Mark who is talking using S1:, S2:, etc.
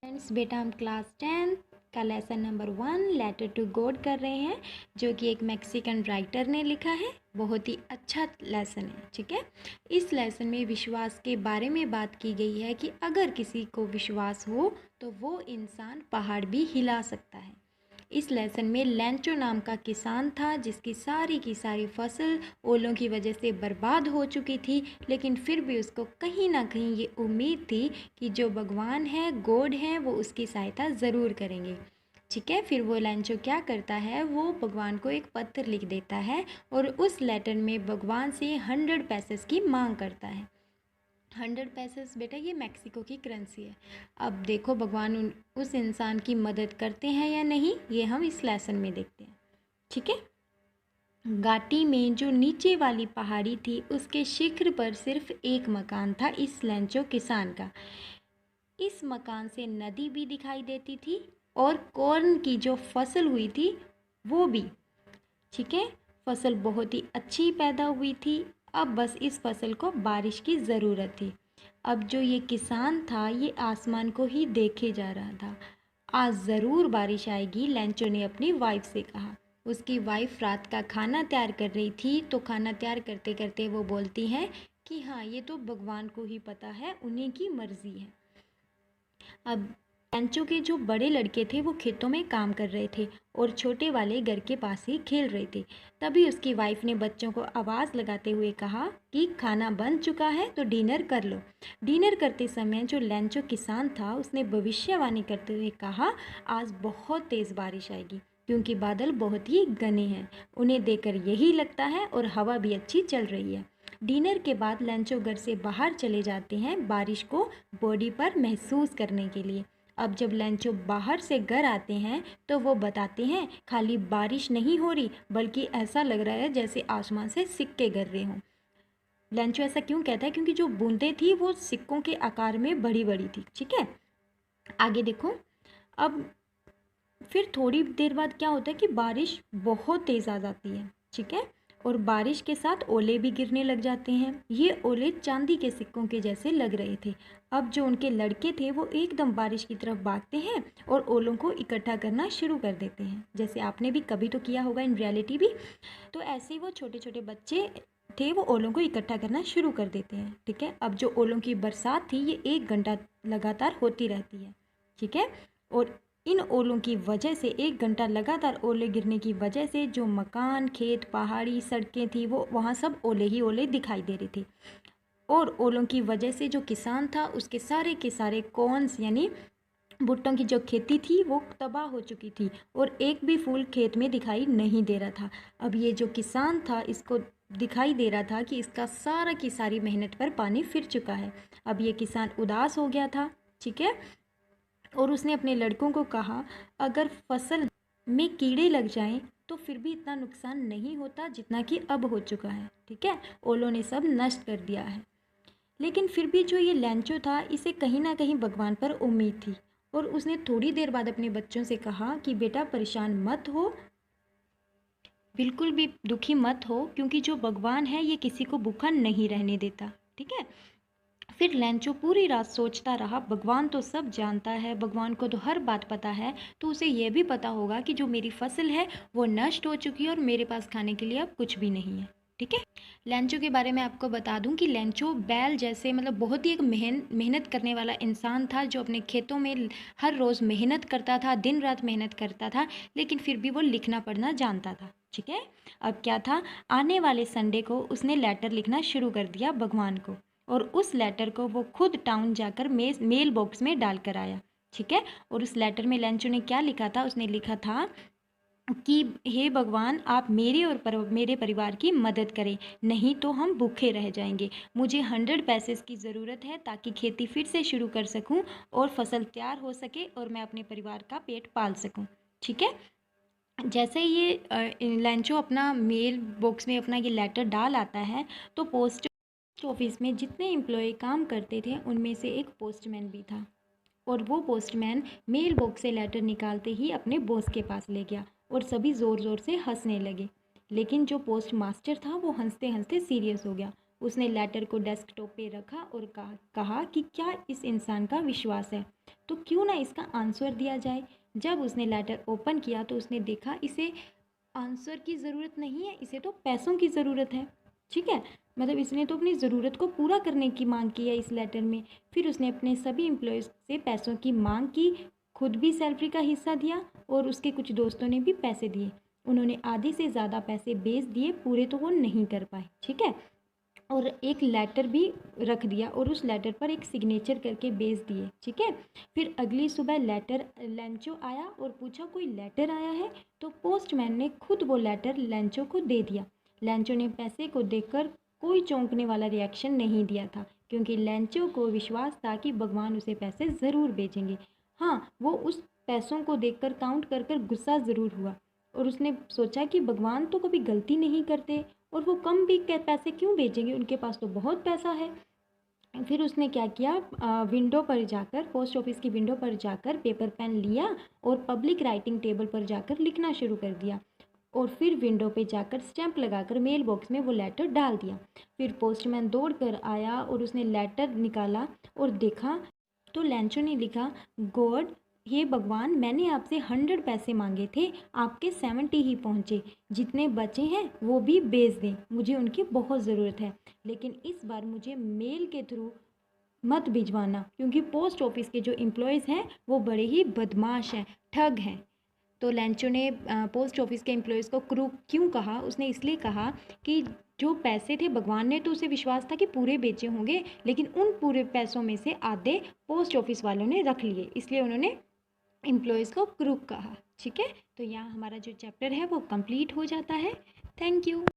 S1: Friends, बेटा हम class 10 का lesson number 1 letter to God कर रहे हैं, जो कि एक मैक्सिकन राइटर ने लिखा है। बहुत ही अच्छा लेसन है। ठीक है, इस लेसन में विश्वास के बारे में बात की गई है कि अगर किसी को विश्वास हो तो वो इंसान पहाड़ भी हिला सकता है। इस लेसन में लेंचो नाम का किसान था, जिसकी सारी की सारी फसल ओलों की वजह से बर्बाद हो चुकी थी, लेकिन फिर भी उसको कहीं ना कहीं ये उम्मीद थी कि जो भगवान है, गॉड है, वो उसकी सहायता ज़रूर करेंगे। ठीक है, फिर वो लेंचो क्या करता है, वो भगवान को एक पत्र लिख देता है और उस लेटर में भगवान से 100 पैसेस की मांग करता है। 100 पैसेस बेटा ये मैक्सिको की करेंसी है। अब देखो भगवान उस इंसान की मदद करते हैं या नहीं, ये हम इस लेसन में देखते हैं। ठीक है, घाटी में जो नीचे वाली पहाड़ी थी, उसके शिखर पर सिर्फ एक मकान था इस लेंचो किसान का। इस मकान से नदी भी दिखाई देती थी और कॉर्न की जो फसल हुई थी वो भी। ठीक है, फसल बहुत ही अच्छी पैदा हुई थी। अब बस इस फसल को बारिश की ज़रूरत थी। अब जो ये किसान था, ये आसमान को ही देखे जा रहा था। आज ज़रूर बारिश आएगी, लेंचो ने अपनी वाइफ से कहा। उसकी वाइफ रात का खाना तैयार कर रही थी, तो खाना तैयार करते करते वो बोलती हैं कि हाँ, ये तो भगवान को ही पता है, उन्हीं की मर्ज़ी है। अब लेंचो के जो बड़े लड़के थे वो खेतों में काम कर रहे थे और छोटे वाले घर के पास ही खेल रहे थे। तभी उसकी वाइफ ने बच्चों को आवाज़ लगाते हुए कहा कि खाना बन चुका है तो डिनर कर लो। डिनर करते समय जो लेंचो किसान था, उसने भविष्यवाणी करते हुए कहा, आज बहुत तेज़ बारिश आएगी क्योंकि बादल बहुत ही घने हैं। उन्हें देखकर यही लगता है, और हवा भी अच्छी चल रही है। डिनर के बाद लेंचो घर से बाहर चले जाते हैं बारिश को बॉडी पर महसूस करने के लिए। अब जब लेंचो बाहर से घर आते हैं तो वो बताते हैं, खाली बारिश नहीं हो रही बल्कि ऐसा लग रहा है जैसे आसमान से सिक्के गिर रहे हों। लेंचो ऐसा क्यों कहता है? क्योंकि जो बूंदें थी वो सिक्कों के आकार में बड़ी बड़ी थी। ठीक है, आगे देखो। अब फिर थोड़ी देर बाद क्या होता है कि बारिश बहुत तेज़ आ जाती है। ठीक है, और बारिश के साथ ओले भी गिरने लग जाते हैं। ये ओले चांदी के सिक्कों के जैसे लग रहे थे। अब जो उनके लड़के थे वो एकदम बारिश की तरफ भागते हैं और ओलों को इकट्ठा करना शुरू कर देते हैं, जैसे आपने भी कभी तो किया होगा इन रियलिटी भी। तो ऐसे ही वो छोटे छोटे बच्चे थे, वो ओलों को इकट्ठा करना शुरू कर देते हैं। ठीक है, अब जो ओलों की बरसात थी ये 1 घंटा लगातार होती रहती है। ठीक है, और इन ओलों की वजह से 1 घंटा लगातार ओले गिरने की वजह से जो मकान, खेत, पहाड़ी, सड़कें थी, वो वहाँ सब ओले ही ओले दिखाई दे रही थी। और ओलों की वजह से जो किसान था, उसके सारे के सारे कॉर्न्स यानी भुट्टों की जो खेती थी वो तबाह हो चुकी थी और एक भी फूल खेत में दिखाई नहीं दे रहा था। अब ये जो किसान था, इसको दिखाई दे रहा था कि इसका सारा की सारी मेहनत पर पानी फिर चुका है। अब ये किसान उदास हो गया था। ठीक है, और उसने अपने लड़कों को कहा, अगर फसल में कीड़े लग जाएं तो फिर भी इतना नुकसान नहीं होता जितना कि अब हो चुका है। ठीक है, ओलों ने सब नष्ट कर दिया है। लेकिन फिर भी जो ये लेंचो था, इसे कहीं ना कहीं भगवान पर उम्मीद थी, और उसने थोड़ी देर बाद अपने बच्चों से कहा कि बेटा परेशान मत हो, बिल्कुल भी दुखी मत हो, क्योंकि जो भगवान है ये किसी को भूखा नहीं रहने देता। ठीक है, फिर लेंचो पूरी रात सोचता रहा, भगवान तो सब जानता है, भगवान को तो हर बात पता है, तो उसे यह भी पता होगा कि जो मेरी फसल है वो नष्ट हो चुकी है और मेरे पास खाने के लिए अब कुछ भी नहीं है। ठीक है, लेंचो के बारे में आपको बता दूं कि लेंचो बैल जैसे मतलब बहुत ही एक मेहनत करने वाला इंसान था, जो अपने खेतों में हर रोज़ मेहनत करता था, दिन रात मेहनत करता था, लेकिन फिर भी वो लिखना पढ़ना जानता था। ठीक है, अब क्या था, आने वाले संडे को उसने लेटर लिखना शुरू कर दिया भगवान को, और उस लेटर को वो खुद टाउन जाकर मेल बॉक्स में डाल कर आया। ठीक है, और उस लेटर में लेंचो ने क्या लिखा था, उसने लिखा था कि हे भगवान, आप मेरे और मेरे परिवार की मदद करें, नहीं तो हम भूखे रह जाएंगे। मुझे 100 पैसे की ज़रूरत है ताकि खेती फिर से शुरू कर सकूं और फसल तैयार हो सके और मैं अपने परिवार का पेट पाल सकूं। ठीक है, जैसे ये लेंचो अपना मेल बॉक्स में अपना ये लेटर डाल आता है, तो पोस्ट ऑफिस में जितने एम्प्लॉय काम करते थे उनमें से एक पोस्टमैन भी था, और वो पोस्टमैन मेल बॉक्स से लेटर निकालते ही अपने बॉस के पास ले गया और सभी ज़ोर ज़ोर से हंसने लगे। लेकिन जो पोस्ट मास्टर था वो हंसते हंसते सीरियस हो गया उसने लेटर को डेस्कटॉप पे रखा और कहा कि क्या इस इंसान का विश्वास है, तो क्यों ना इसका आंसर दिया जाए। जब उसने लेटर ओपन किया तो उसने देखा इसे आंसर की ज़रूरत नहीं है, इसे तो पैसों की ज़रूरत है। ठीक है, मतलब इसने तो अपनी ज़रूरत को पूरा करने की मांग की है इस लेटर में। फिर उसने अपने सभी एम्प्लॉयज़ से पैसों की मांग की, खुद भी सैलरी का हिस्सा दिया और उसके कुछ दोस्तों ने भी पैसे दिए। उन्होंने आधी से ज़्यादा पैसे बेच दिए, पूरे तो वो नहीं कर पाए। ठीक है, और एक लेटर भी रख दिया और उस लेटर पर एक सिग्नेचर करके भेज दिए। ठीक है, फिर अगली सुबह लेंचो आया और पूछा कोई लेटर आया है, तो पोस्टमैन ने खुद वो लेटर लेंचो को दे दिया। लेंचो ने पैसे को देखकर कोई चौंकने वाला रिएक्शन नहीं दिया था, क्योंकि लेंचो को विश्वास था कि भगवान उसे पैसे ज़रूर भेजेंगे। हाँ, वो उस पैसों को देखकर काउंट कर कर गुस्सा ज़रूर हुआ और उसने सोचा कि भगवान तो कभी गलती नहीं करते और वो कम भी पैसे क्यों भेजेंगे, उनके पास तो बहुत पैसा है। फिर उसने क्या किया, विंडो पर जाकर, पोस्ट ऑफिस की विंडो पर जाकर पेपर पेन लिया और पब्लिक राइटिंग टेबल पर जाकर लिखना शुरू कर दिया और फिर विंडो पे जाकर स्टैंप लगाकर मेल बॉक्स में वो लेटर डाल दिया। फिर पोस्टमैन दौड़ कर आया और उसने लेटर निकाला और देखा तो लेंचो ने लिखा, गॉड, हे भगवान, मैंने आपसे 100 पैसे मांगे थे, आपके 70 ही पहुँचे, जितने बचे हैं वो भी भेज दें, मुझे उनकी बहुत ज़रूरत है, लेकिन इस बार मुझे मेल के थ्रू मत भिजवाना, क्योंकि पोस्ट ऑफिस के जो एम्प्लॉयज़ हैं वो बड़े ही बदमाश हैं, ठग हैं। तो लेंचो ने पोस्ट ऑफिस के एम्प्लॉयज़ को क्रू क्यों कहा, उसने इसलिए कहा कि जो पैसे थे भगवान ने तो उसे विश्वास था कि पूरे बेचे होंगे, लेकिन उन पूरे पैसों में से आधे पोस्ट ऑफिस वालों ने रख लिए, इसलिए उन्होंने एम्प्लॉयज़ को क्रूक कहा। ठीक है, तो यहाँ हमारा जो चैप्टर है वो कंप्लीट हो जाता है। Thank you.